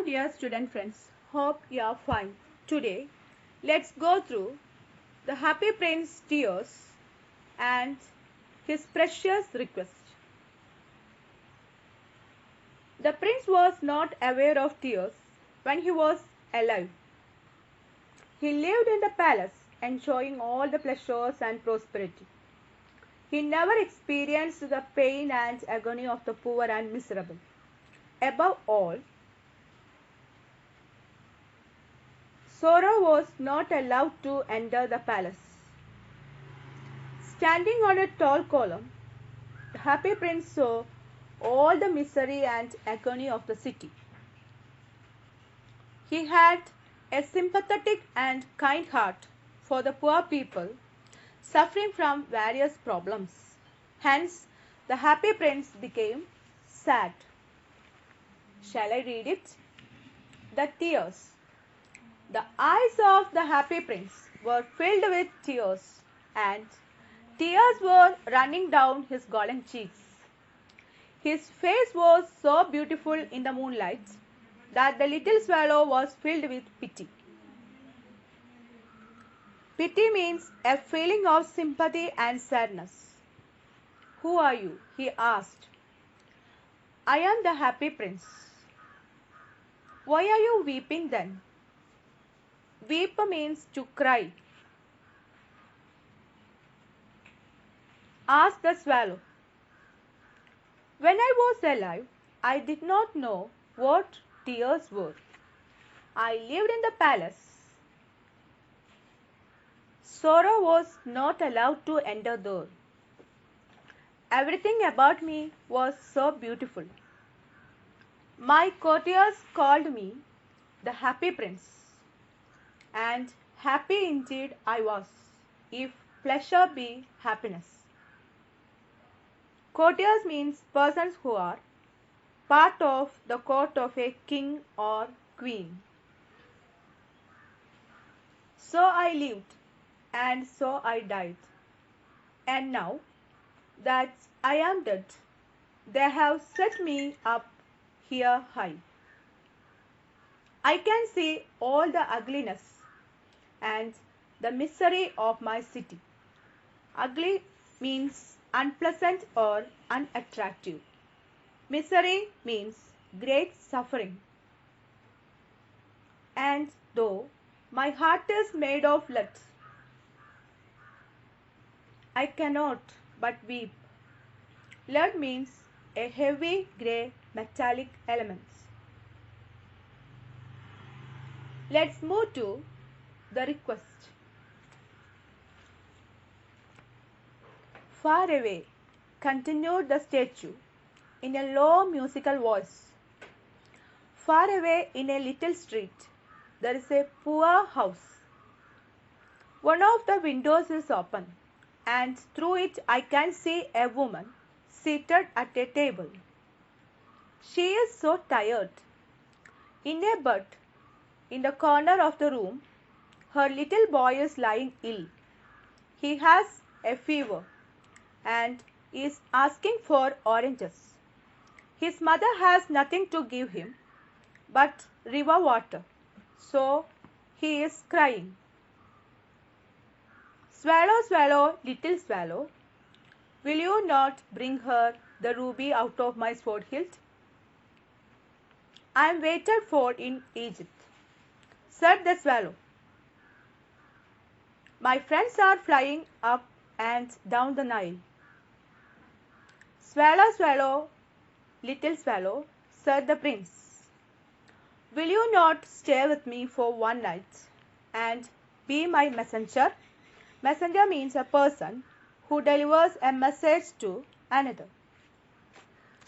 dear student friends, hope you are fine. Today, let's go through the Happy Prince's tears and his precious request. The prince was not aware of tears when he was alive. He lived in the palace, enjoying all the pleasures and prosperity. He never experienced the pain and agony of the poor and miserable. Above all, sorrow was not allowed to enter the palace. Standing on a tall column, the happy prince saw all the misery and agony of the city. He had a sympathetic and kind heart for the poor people suffering from various problems. Hence, the happy prince became sad. Shall I read it? The tears. The eyes of the happy prince were filled with tears, and tears were running down his golden cheeks. His face was so beautiful in the moonlight that the little swallow was filled with pity. Pity means a feeling of sympathy and sadness. "Who are you?" he asked. "I am the happy prince." "Why are you weeping then?" Weep means to cry. Asked the swallow. "When I was alive, I did not know what tears were. I lived in the palace. Sorrow was not allowed to enter there. Everything about me was so beautiful. My courtiers called me the happy prince, and happy indeed I was, if pleasure be happiness." Courtiers means persons who are part of the court of a king or queen. So I lived, and so I died. And now that I am dead, they have set me up here high. I can see all the ugliness and the misery of my city. Ugly means unpleasant or unattractive. Misery means great suffering. And though my heart is made of lead, I cannot but weep. Lead means a heavy grey metallic element. Let's move to the request. "Far away," continued the statue in a low musical voice. "Far away in a little street, there is a poor house. One of the windows is open, and through it I can see a woman seated at a table. She is so tired. In a bed in the corner of the room, her little boy is lying ill. He has a fever and is asking for oranges. His mother has nothing to give him but river water, so he is crying. Swallow, swallow, little swallow, will you not bring her the ruby out of my sword hilt? I am waited for in Egypt," said the swallow. "My friends are flying up and down the Nile." "Swallow, swallow, little swallow," said the prince, "will you not stay with me for one night and be my messenger?" Messenger means a person who delivers a message to another.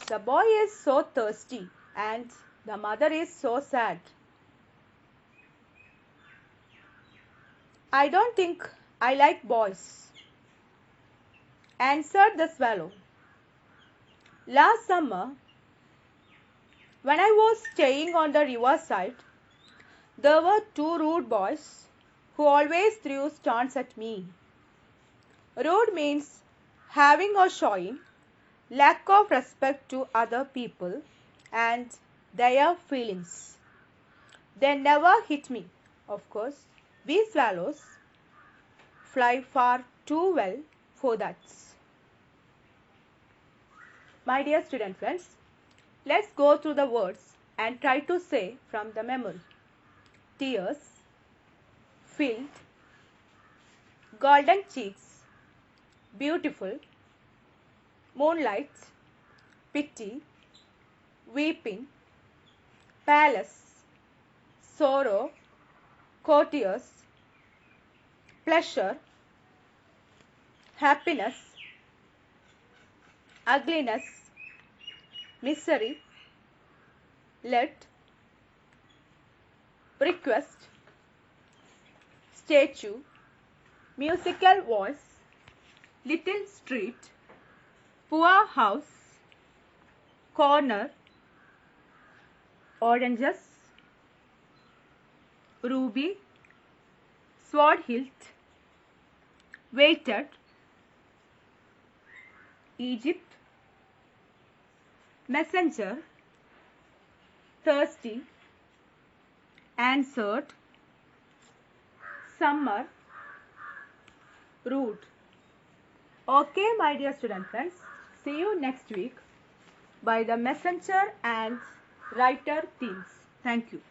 The boy is so thirsty and the mother is so sad. "I don't think I like boys," answered the swallow. "Last summer, when I was staying on the riverside, there were two rude boys who always threw stones at me." Rude means having or showing lack of respect to other people and their feelings. They never hit me. Of course, we swallows fly far too well for that. My dear student friends, let's go through the words and try to say from the memory. Tears, filled, golden cheeks, beautiful, moonlight, pity, weeping, palace, sorrow, courteous, pleasure, happiness, ugliness, misery, let, request, statue, musical voice, little street, poor house, corner, oranges, ruby, sword hilt, waited, Egypt, messenger, thirsty, answered, summer, rude. Okay, my dear student friends, see you next week by the messenger and writer themes. Thank you.